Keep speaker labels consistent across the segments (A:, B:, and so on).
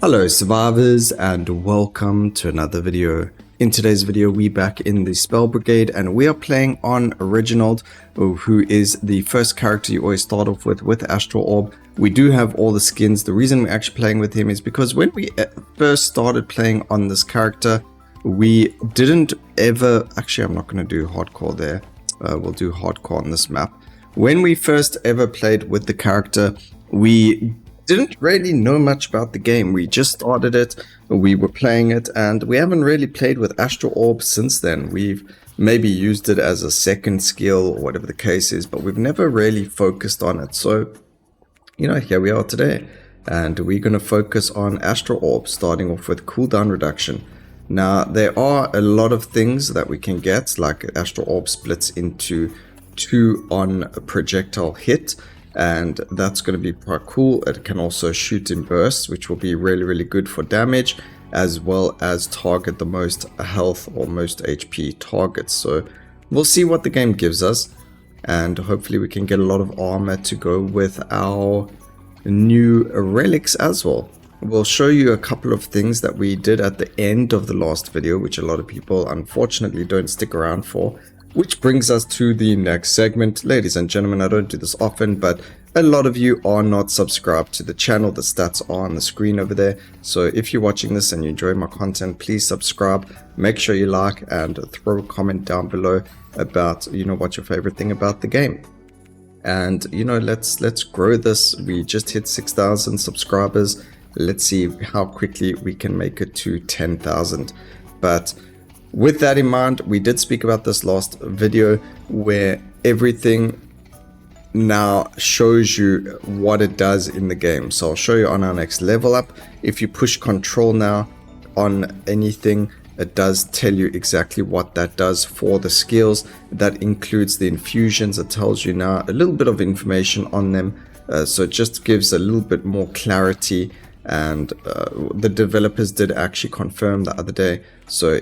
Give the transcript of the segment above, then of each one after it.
A: Hello survivors and welcome to another video. In today's video we back in the Spell Brigade and we are playing on Reginald, who is the first character you always start off with Astral Orb. We do have all the skins. The reason we're actually playing with him is because when we first started playing on this character, we didn't ever... Actually, I'm not going to do hardcore there. We'll do hardcore on this map. When we first ever played with the character, we didn't really know much about the game. We just started it, we were playing it, and we haven't really played with Astral Orb since then. We've maybe used it as a second skill or whatever the case is, but we've never really focused on it. So, you know, here we are today, and we're going to focus on Astral Orb, starting off with cooldown reduction. Now, there are a lot of things that we can get, like Astral Orb splits into 2 on a projectile hit, and that's going to be quite cool. It can also shoot in bursts, which will be really good for damage, as well as target the most health or most HP targets. So we'll see what the game gives us, and hopefully we can get a lot of armor to go with our new relics as well. We'll show you a couple of things that we did at the end of the last video, which a lot of people unfortunately don't stick around for. Which brings us to the next segment. Ladies and gentlemen, I don't do this often, but a lot of you are not subscribed to the channel. The stats are on the screen over there. So if you're watching this and you enjoy my content, please subscribe. Make sure you like and throw a comment down below about, you know, what's your favorite thing about the game. And, you know, let's grow this. We just hit 6,000 subscribers. Let's see how quickly we can make it to 10,000. But with that in mind, we did speak about this last video where everything now shows you what it does in the game. So I'll show you on our next level up. If you push control now on anything, it does tell you exactly what that does for the skills. That includes the infusions. It tells you now a little bit of information on them. So it just gives a little bit more clarity. And the developers did actually confirm the other day, so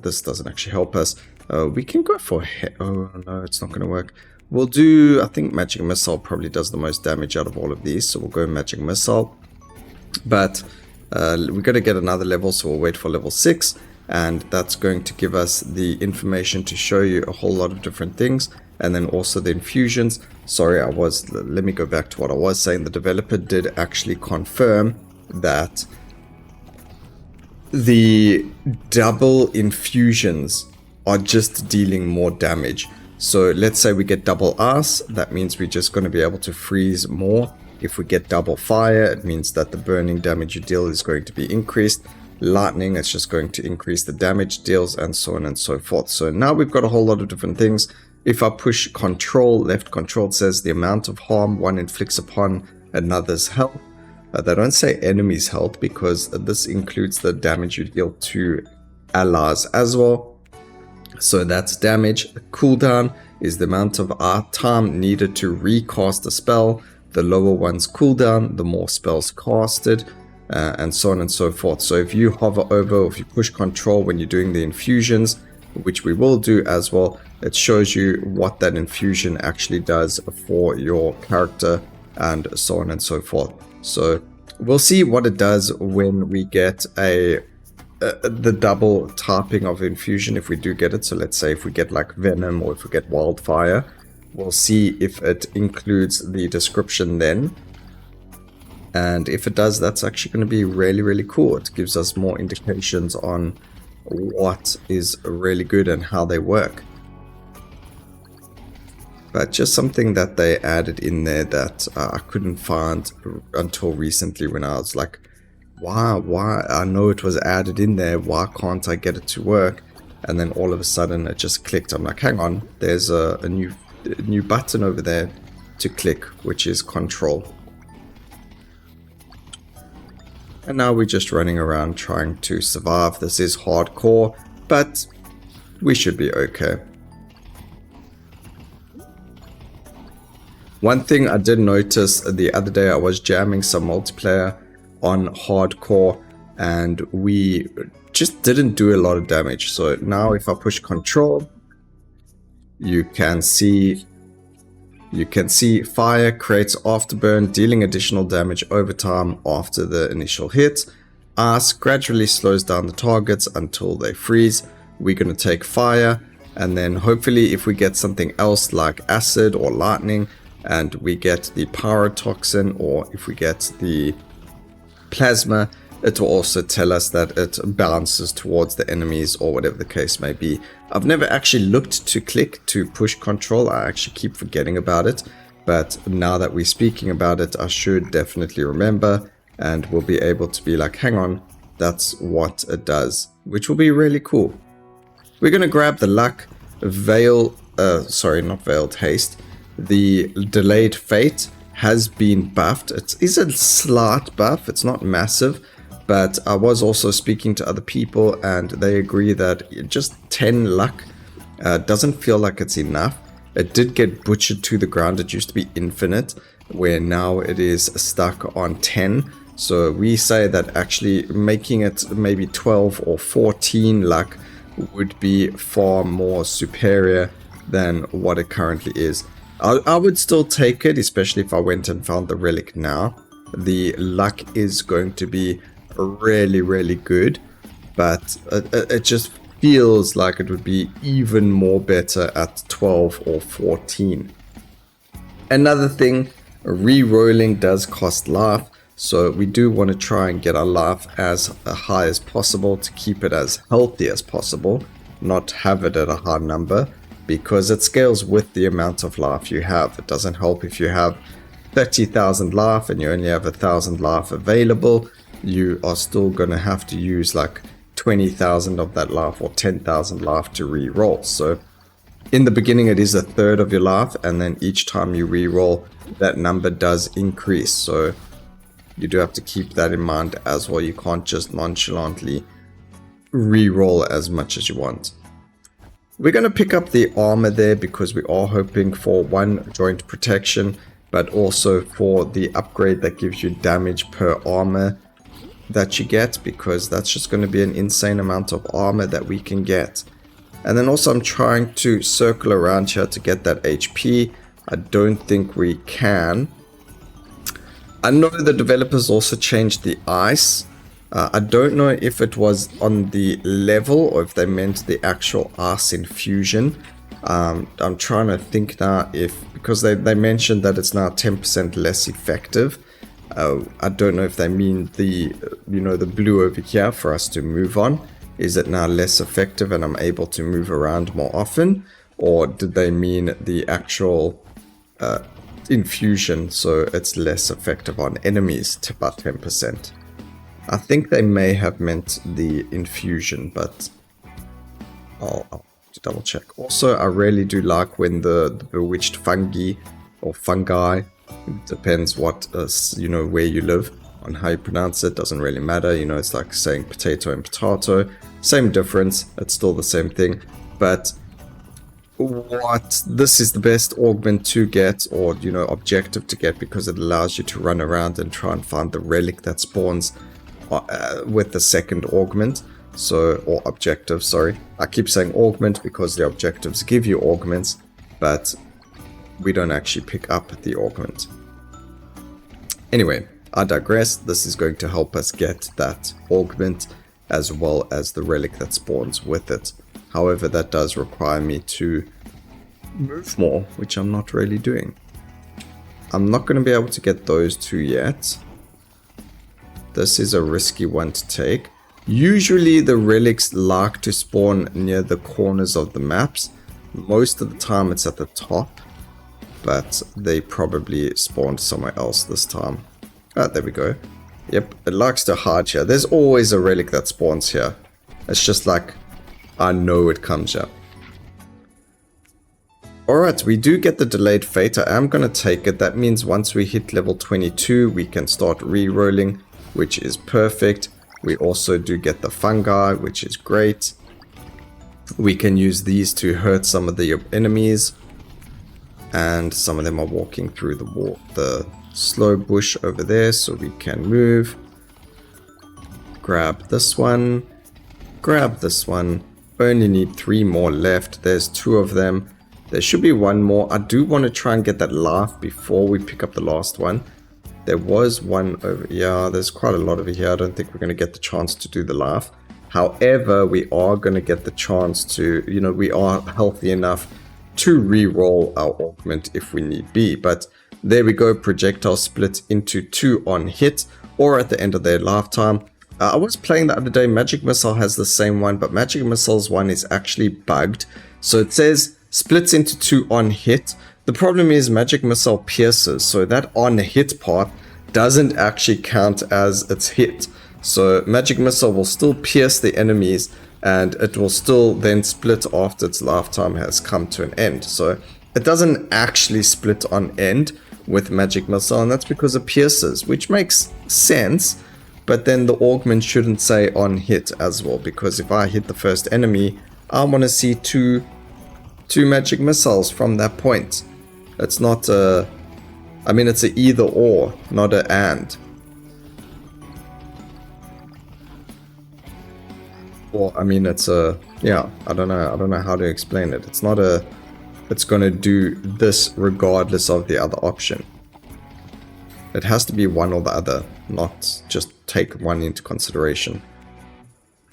A: this doesn't actually help us. We can go for... Oh no, it's not going to work. We'll do... I think Magic Missile probably does the most damage out of all of these, so we'll go Magic Missile. But we're going to get another level, so we'll wait for level 6, and that's going to give us the information to show you a whole lot of different things, and then also the infusions. Sorry, let me go back to what I was saying. The developer did actually confirm that the double infusions are just dealing more damage. So let's say we get double ice, that means we're just going to be able to freeze more. If we get double fire, it means that the burning damage you deal is going to be increased. Lightning, it's just going to increase the damage deals, and so on and so forth. So now we've got a whole lot of different things. If I push control, left control says the amount of harm one inflicts upon another's health. They don't say enemies' health because this includes the damage you deal to allies as well. So that's damage. Cooldown is the amount of time needed to recast a spell. The lower one's cooldown, the more spells casted, and so on and so forth. So if you hover over, or if you push control when you're doing the infusions, which we will do as well, it shows you what that infusion actually does for your character, and so on and so forth. So we'll see what it does when we get the double typing of infusion, if we do get it. So let's say if we get like venom, or if we get wildfire, we'll see if it includes the description then. And if it does, that's actually going to be really cool. It gives us more indications on what is really good and how they work. But just something that they added in there that I couldn't find until recently, when I was like, why, I know it was added in there, why can't I get it to work? And then all of a sudden it just clicked. I'm like, hang on, there's a new button over there to click, which is control. And now we're just running around trying to survive. This is hardcore, but we should be okay. One thing I did notice the other day, I was jamming some multiplayer on hardcore and we just didn't do a lot of damage. So now if I push control, you can see fire creates afterburn, dealing additional damage over time after the initial hit. ice gradually slows down the targets until they freeze. We're going to take fire, and then hopefully if we get something else like acid or lightning, and we get the pyrotoxin, or if we get the plasma, it will also tell us that it bounces towards the enemies or whatever the case may be. I've never actually looked to click to push control. I actually keep forgetting about it, but now that we're speaking about it, I should definitely remember, and we'll be able to be like, hang on, that's what it does, which will be really cool. We're going to grab the luck, not veiled haste. The delayed fate has been buffed. It is a slight buff, it's not massive, but I was also speaking to other people and they agree that just 10 luck doesn't feel like it's enough. It did get butchered to the ground. It used to be infinite, where now it is stuck on 10. So we say that actually making it maybe 12 or 14 luck would be far more superior than what it currently is. I would still take it, especially if I went and found the relic now. The luck is going to be really, really good, but it just feels like it would be even more better at 12 or 14. Another thing, re-rolling does cost life, so we do want to try and get our life as high as possible to keep it as healthy as possible, not have it at a high number, because it scales with the amount of life you have. It doesn't help if you have 30,000 life and you only have 1,000 life available. You are still going to have to use like 20,000 of that life or 10,000 life to re-roll. So in the beginning it is a third of your life, and then each time you re-roll that number does increase. So you do have to keep that in mind as well. You can't just nonchalantly re-roll as much as you want. We're going to pick up the armor there because we are hoping for one joint protection, but also for the upgrade that gives you damage per armor that you get, because that's just going to be an insane amount of armor that we can get. And then also I'm trying to circle around here to get that HP. I don't think we can. I know the developers also changed the ice. I don't know if it was on the level or if they meant the actual ice infusion. I'm trying to think now because they mentioned that it's now 10% less effective. I don't know if they mean the blue over here for us to move on. Is it now less effective and I'm able to move around more often? Or did they mean the actual infusion, so it's less effective on enemies to about 10%? I think they may have meant the infusion, but I'll double check. Also, I really do like when the bewitched fungi or fungi, it depends what where you live, on how you pronounce it, doesn't really matter. It's like saying potato and potato, same difference, it's still the same thing. But this is the best augment to get, or objective to get, because it allows you to run around and try and find the relic that spawns with the second augment, or objective, sorry. I keep saying augment because the objectives give you augments, but we don't actually pick up the augment. Anyway, I digress. This is going to help us get that augment as well as the relic that spawns with it. However, that does require me to move more, which I'm not really doing. I'm not going to be able to get those two yet. This is a risky one to take. Usually the relics like to spawn near the corners of the maps. Most of the time it's at the top, but they probably spawned somewhere else this time. Ah, there we go. Yep, it likes to hide here. There's always a relic that spawns here. It's just like, I know it comes here. Alright, we do get the delayed fate. I am going to take it. That means once we hit level 22, we can start re-rolling, which is perfect. We also do get the fungi, which is great. We can use these to hurt some of the enemies. And some of them are walking through the slow bush over there, so we can move. Grab this one. Grab this one. Only need 3 more left. There's 2 of them. There should be 1 more. I do want to try and get that life before we pick up the last one. There was one over... Yeah, there's quite a lot over here. I don't think we're going to get the chance to do the laugh. However, we are going to get the chance to... You know, we are healthy enough to re-roll our augment if we need be. But there we go. Projectile split into 2 on hit or at the end of their lifetime. I was playing the other day. Magic Missile has the same one, but Magic Missile's one is actually bugged. So it says splits into 2 on hit. The problem is Magic Missile pierces, so that on hit part doesn't actually count as its hit. So Magic Missile will still pierce the enemies, and it will still then split after its lifetime has come to an end. So it doesn't actually split on end with Magic Missile, and that's because it pierces, which makes sense. But then the augment shouldn't say on hit as well, because if I hit the first enemy, I want to see two Magic Missiles from that point. It's not a... I mean, it's a either or, not a and. Or, I mean, it's a... Yeah, I don't know how to explain it. It's not a... It's going to do this regardless of the other option. It has to be one or the other, not just take one into consideration.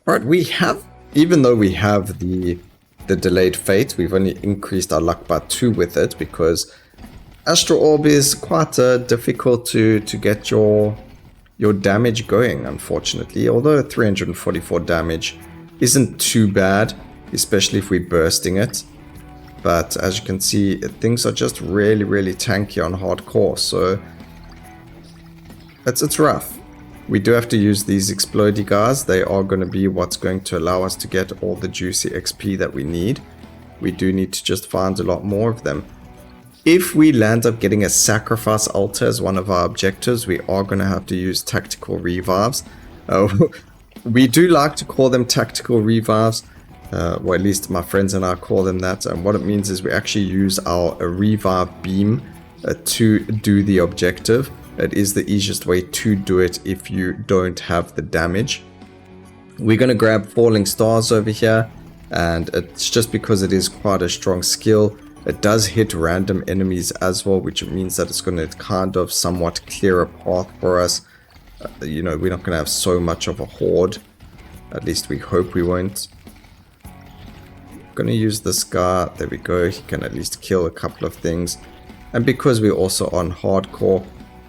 A: Alright, we have... Even though we have the delayed fate, we've only increased our luck by 2 with it, because Astral Orb is quite difficult to get your damage going, unfortunately. Although 344 damage isn't too bad, especially if we're bursting it. But as you can see, things are just really tanky on hardcore, so it's rough. We do have to use these explodey guys. They are going to be what's going to allow us to get all the juicy XP that we need. We do need to just find a lot more of them. If we land up getting a sacrifice altar as one of our objectives, we are going to have to use tactical revives. We do like to call them tactical revives. Or at least my friends and I call them that. And what it means is we actually use our revive beam to do the objective. It is the easiest way to do it if you don't have the damage. We're going to grab Falling Stars over here, and it's just because it is quite a strong skill. It does hit random enemies as well, which means that it's going to kind of somewhat clear a path for us. You know, we're not going to have so much of a horde. At least we hope we won't. Going to use this guy. There we go. He can at least kill a couple of things. And because we're also on hardcore...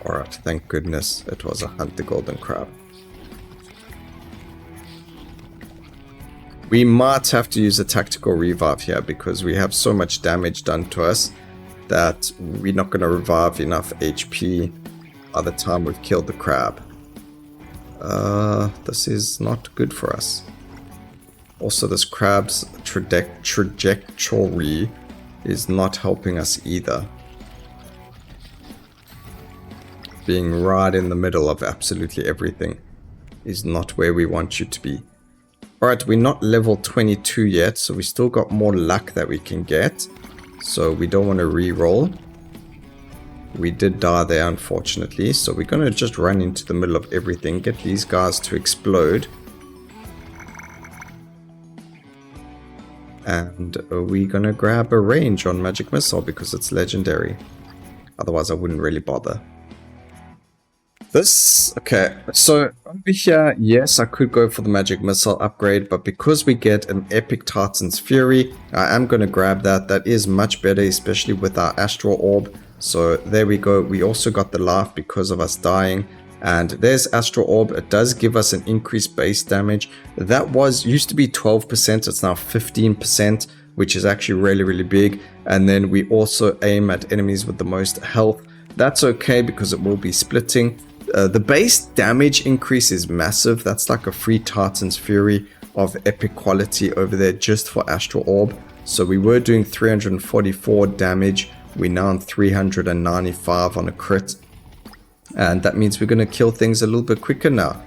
A: Alright, thank goodness it was a Hunt the Golden Crab. We might have to use a tactical revive here because we have so much damage done to us that we're not going to revive enough HP by the time we've killed the crab. This is not good for us. Also, this crab's trajectory is not helping us either. Being right in the middle of absolutely everything is not where we want you to be. Alright, we're not level 22 yet, so we still got more luck that we can get. So we don't want to re-roll. We did die there, unfortunately, so we're going to just run into the middle of everything, get these guys to explode. And we're going to grab a range on Magic Missile because it's legendary. Otherwise, I wouldn't really bother. Okay, so over here, yes, I could go for the Magic Missile upgrade, but because we get an Epic Titan's Fury, I am going to grab that. That is much better, especially with our Astral Orb. So there we go. We also got the life because of us dying. And there's Astral Orb. It does give us an increased base damage. That used to be 12%. It's now 15%, which is actually really big. And then we also aim at enemies with the most health. That's okay because it will be splitting. The base damage increase is massive. That's like a free Titan's Fury of epic quality over there just for Astral Orb. So we were doing 344 damage. We're now on 395 on a crit. And that means we're going to kill things a little bit quicker now.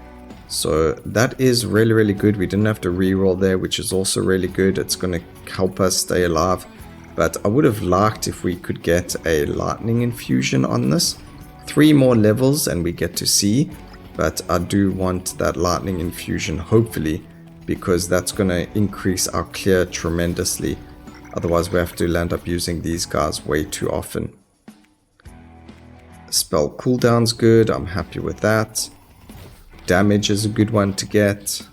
A: So that is really good. We didn't have to reroll there, which is also really good. It's going to help us stay alive. But I would have liked if we could get a lightning infusion on this. 3 more levels and we get to see. But I do want that lightning infusion, hopefully, because that's going to increase our clear tremendously. Otherwise we have to land up using these guys way too often. Spell cooldown's good. I'm happy with that. Damage is a good one to get.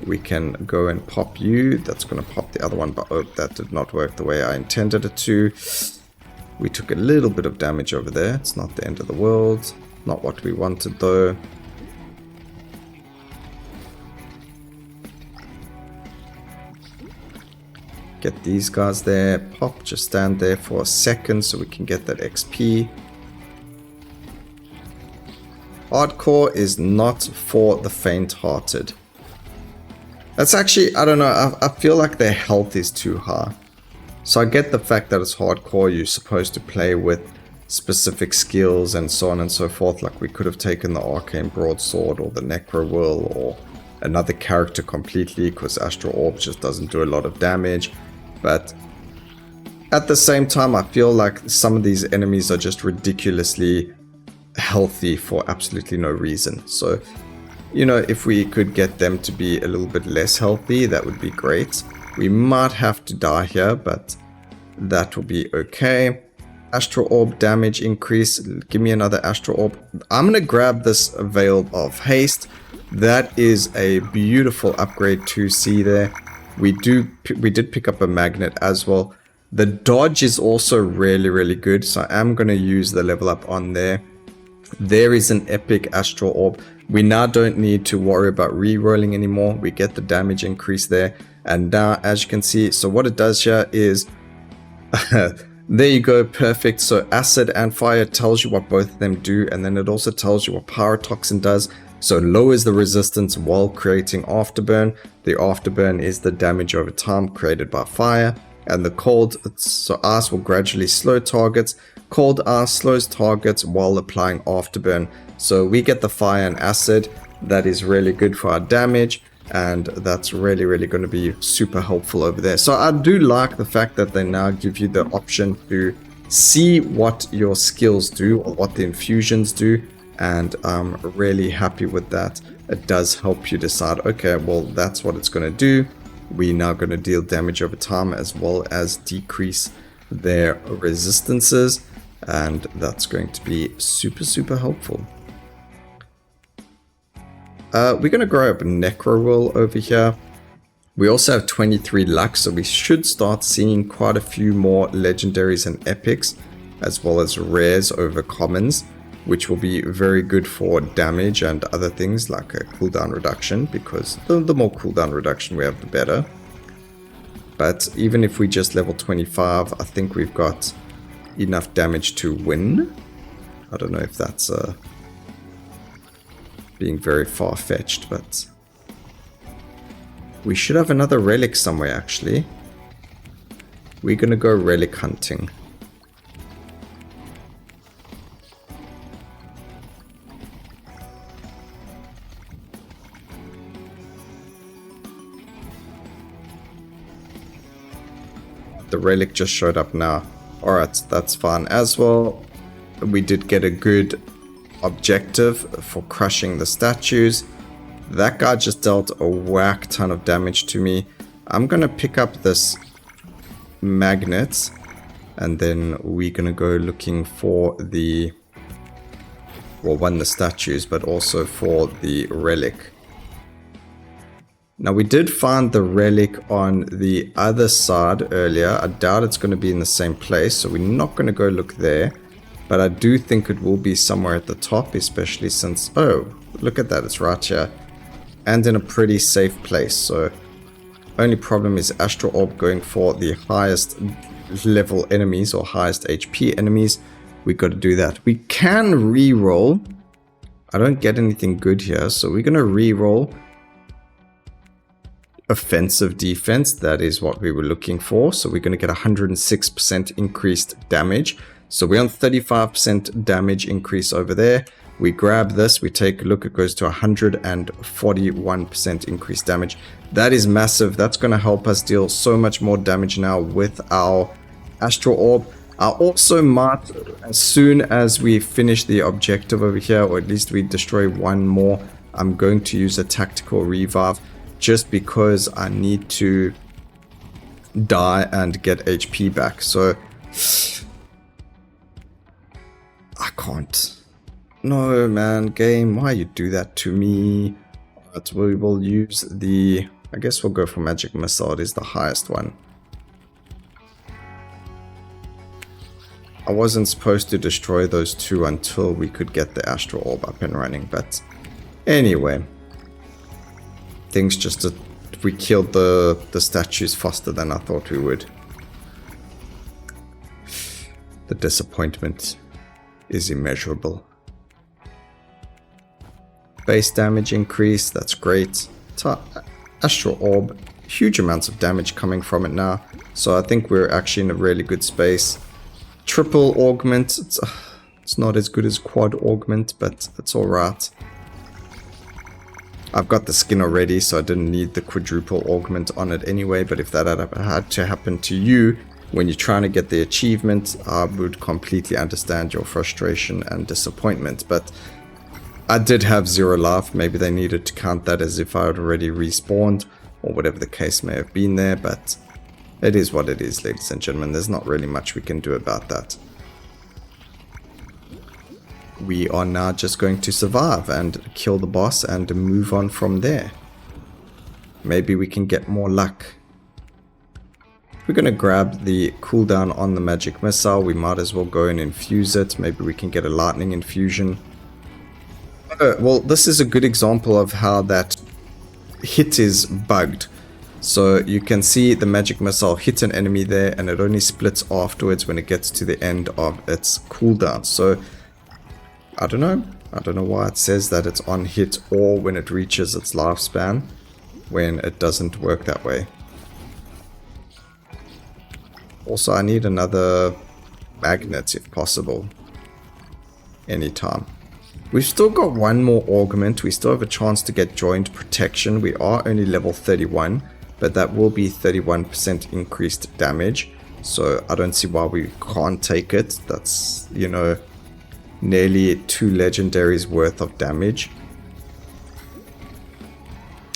A: We can go and pop you. That's going to pop the other one, but oh, that did not work the way I intended it to. We took a little bit of damage over there. It's not the end of the world. Not what we wanted though. Get these guys there. Pop, just stand there for a second so we can get that XP. Hardcore is not for the faint-hearted. That's actually, I don't know, I feel like their health is too high. So I get the fact that it's hardcore, you're supposed to play with specific skills and so on and so forth. Like we could have taken the Arcane Broadsword or the Necro Will or another character completely, because Astral Orb just doesn't do a lot of damage. But at the same time, I feel like some of these enemies are just ridiculously healthy for absolutely no reason. So, you know, if we could get them to be a little bit less healthy, that would be great. We might have to die here, but that will be okay. Astral Orb damage increase. Give me another Astral Orb. I'm going to grab this Veil of Haste. That is a beautiful upgrade to see there. We did pick up a magnet as well. The dodge is also really, really good. So I am going to use the level up on there. There is an epic Astral Orb. We now don't need to worry about re-rolling anymore. We get the damage increase there. And now, as you can see, so what it does here is... there you go, perfect. So acid and fire tells you what both of them do. And then it also tells you what Pyrotoxin does. So lowers the resistance while creating Afterburn. The Afterburn is the damage over time created by fire. And the cold, so ice will gradually slow targets. Cold ice slows targets while applying Afterburn. So we get the fire and acid. That is really good for our damage. And that's really, really going to be super helpful over there. So I do like the fact that they now give you the option to see what your skills do or what the infusions do. And I'm really happy with that. It does help you decide, okay, well, that's what it's going to do. We're now going to deal damage over time as well as decrease their resistances. And that's going to be super, super helpful. We're going to grow up Necro Will over here. We also have 23 luck, so we should start seeing quite a few more legendaries and epics, as well as rares over commons, which will be very good for damage and other things like a cooldown reduction, because the more cooldown reduction we have, the better. But even if we just level 25, I think we've got enough damage to win. I don't know if that's being very far-fetched, but we should have another relic somewhere actually. We're gonna go relic hunting. The relic just showed up now. Alright, that's fine as well. We did get a good objective for crushing the statues. That guy just dealt a whack ton of damage to me. I'm gonna pick up this magnet and then we're gonna go looking for the, well, one, the statues, but also for the relic. Now we did find the relic on the other side earlier. I doubt it's going to be in the same place, so we're not going to go look there. But I do think it will be somewhere at the top, especially since, oh, look at that, it's right here. And in a pretty safe place, so only problem is Astral Orb going for the highest level enemies or highest HP enemies. We got to do that. We can re-roll. I don't get anything good here, so we're going to re-roll. Offensive defense, that is what we were looking for. So we're going to get 106% increased damage. So we're on 35% damage increase over there. We grab this, we take a look, it goes to 141% increased damage. That is massive. That's going to help us deal so much more damage now with our Astral Orb. I also might, as soon as we finish the objective over here, or at least we destroy one more, I'm going to use a tactical revive. Just because I need to die and get HP back. So I can't. No, man, game, why you do that to me? Alright, we will use the... I guess we'll go for Magic Missile. It is the highest one. I wasn't supposed to destroy those two until we could get the Astral Orb up and running, but anyway. Things just... we killed the statues faster than I thought we would. The disappointment is immeasurable. Base damage increase, that's great. Astral Orb, huge amounts of damage coming from it now. So I think we're actually in a really good space. Triple Augment, it's not as good as Quad Augment, but it's alright. I've got the skin already, so I didn't need the Quadruple Augment on it anyway, but if that had to happen to you when you're trying to get the achievement, I would completely understand your frustration and disappointment. But I did have 0 life. Maybe they needed to count that as if I had already respawned, or whatever the case may have been there, but it is what it is, ladies and gentlemen. There's not really much we can do about that. We are now just going to survive and kill the boss and move on from there. Maybe we can get more luck. We're going to grab the cooldown on the Magic Missile. We might as well go and infuse it. Maybe we can get a lightning infusion. Well, this is a good example of how that hit is bugged. So you can see the Magic Missile hit an enemy there, and it only splits afterwards when it gets to the end of its cooldown. So I don't know why it says that it's on hit or when it reaches its lifespan, when it doesn't work that way. Also, I need another magnet if possible. Anytime. We've still got one more augment. We still have a chance to get joint protection. We are only level 31, but that will be 31% increased damage. So I don't see why we can't take it. That's, you know, nearly 2 legendaries worth of damage.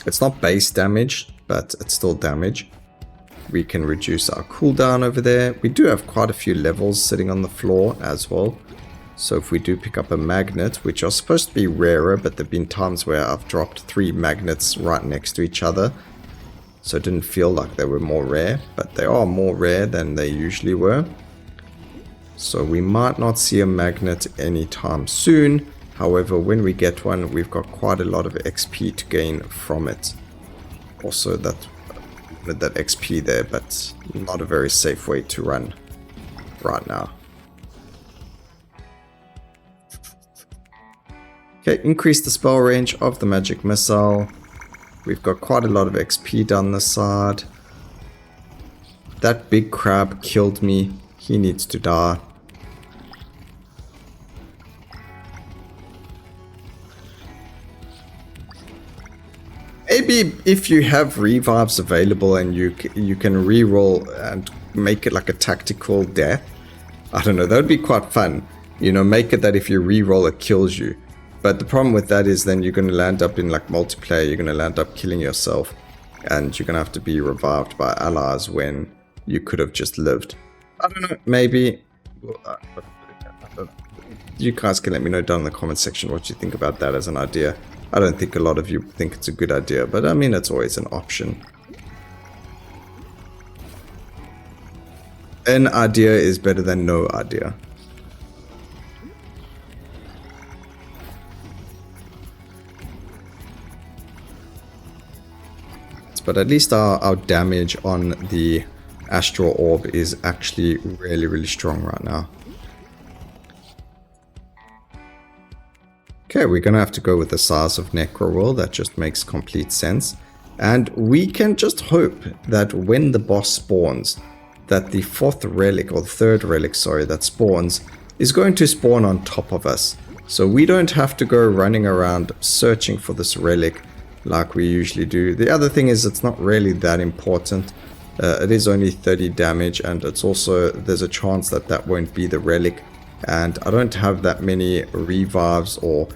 A: It's not base damage, but it's still damage. We can reduce our cooldown over there. We do have quite a few levels sitting on the floor as well. So if we do pick up a magnet, which are supposed to be rarer, but there have been times where I've dropped 3 magnets right next to each other. So it didn't feel like they were more rare, but they are more rare than they usually were. So we might not see a magnet anytime soon. However, when we get one, we've got quite a lot of XP to gain from it. Also, that XP there, but not a very safe way to run right now. Okay, increase the spell range of the Magic Missile. We've got quite a lot of XP down the side. That big crab killed me. He needs to die. Maybe if you have revives available and you can reroll and make it like a tactical death. I don't know, that would be quite fun. You know, make it that if you reroll it kills you. But the problem with that is then you're going to land up in like multiplayer, you're going to land up killing yourself. And you're going to have to be revived by allies when you could have just lived. I don't know, maybe... You guys can let me know down in the comment section what you think about that as an idea. I don't think a lot of you think it's a good idea, but I mean, it's always an option. An idea is better than no idea. But at least our damage on the Astral Orb is actually really, really strong right now. Okay, we're going to have to go with the size of Necro. That just makes complete sense. And we can just hope that when the boss spawns, that the 4th relic, or the 3rd relic, sorry, that spawns, is going to spawn on top of us. So we don't have to go running around searching for this relic like we usually do. The other thing is it's not really that important. It is only 30 damage, and it's also, there's a chance that that won't be the relic. And I don't have that many revives, or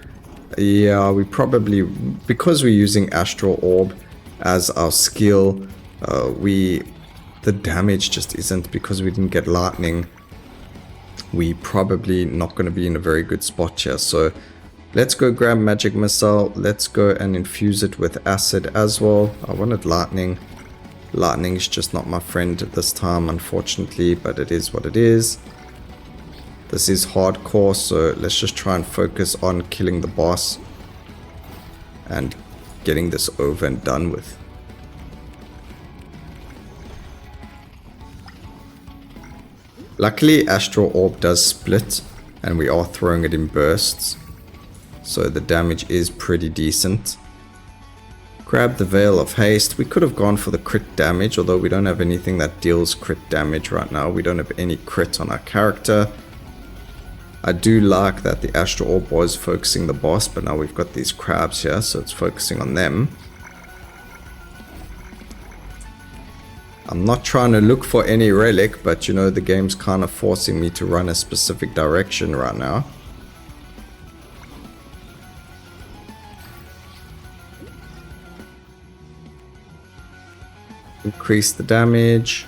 A: yeah, we probably, because we're using Astral Orb as our skill, the damage just isn't, because we didn't get lightning. we probably not going to be in a very good spot here. So let's go grab magic missile. Let's go and infuse it with acid as well. I wanted lightning. Lightning is just not my friend at this time, unfortunately, but it is what it is. This is hardcore, so let's just try and focus on killing the boss and getting this over and done with. Luckily, Astral Orb does split, and we are throwing it in bursts, so the damage is pretty decent. Grab the Veil of Haste. We could have gone for the crit damage, although we don't have anything that deals crit damage right now. We don't have any crit on our character. I do like that the Astral Orb was focusing the boss, but now we've got these crabs here, so it's focusing on them. I'm not trying to look for any relic, but you know, the game's kind of forcing me to run a specific direction right now. Increase the damage.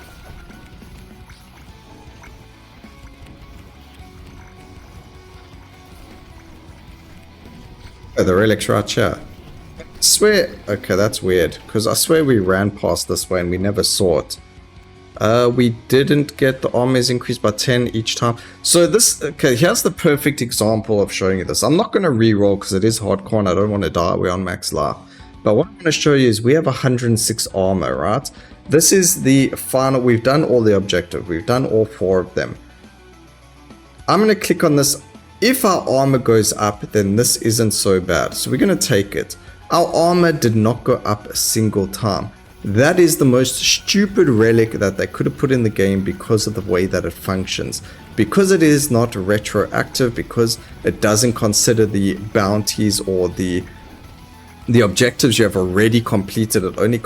A: Oh, the relic's right here. I swear, okay, that's weird, because I swear we ran past this way and we never saw it. We didn't get the armors increased by 10 each time. So this, okay, here's the perfect example of showing you this. I'm not going to re-roll because it is hardcore and I don't want to die. We're on max life. But what I'm going to show you is we have 106 armor, right? This is the final, we've done all the objectives. We've done all 4 of them. I'm going to click on this. If our armor goes up, then this isn't so bad. So we're going to take it. Our armor did not go up a single time. That is the most stupid relic that they could have put in the game because of the way that it functions. Because it is not retroactive, because it doesn't consider the bounties or the objectives you have already completed. It only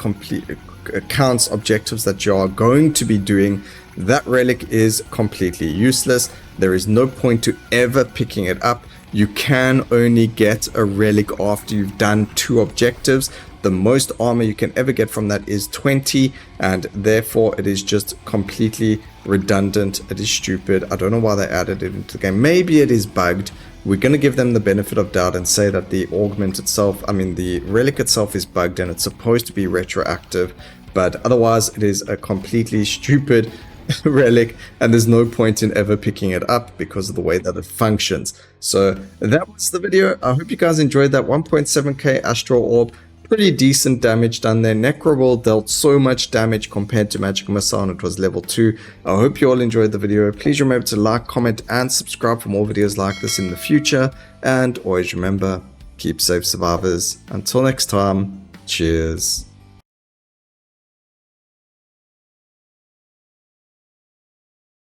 A: counts objectives that you are going to be doing. That relic is completely useless. There is no point to ever picking it up. You can only get a relic after you've done 2 objectives. The most armor you can ever get from that is 20, and therefore it is just completely redundant. It is stupid. I don't know why they added it into the game. Maybe it is bugged. We're going to give them the benefit of doubt and say that the augment itself, I mean the relic itself, is bugged and it's supposed to be retroactive, but otherwise it is a completely stupid relic and there's no point in ever picking it up because of the way that it functions. So that was the video. I hope you guys enjoyed that. 1.7k Astral Orb. Pretty decent damage done there. Necrobolt dealt so much damage compared to Magic Missile, and it was level 2. I hope you all enjoyed the video. Please remember to like, comment, and subscribe for more videos like this in the future. And always remember, keep safe, survivors. Until next time, cheers.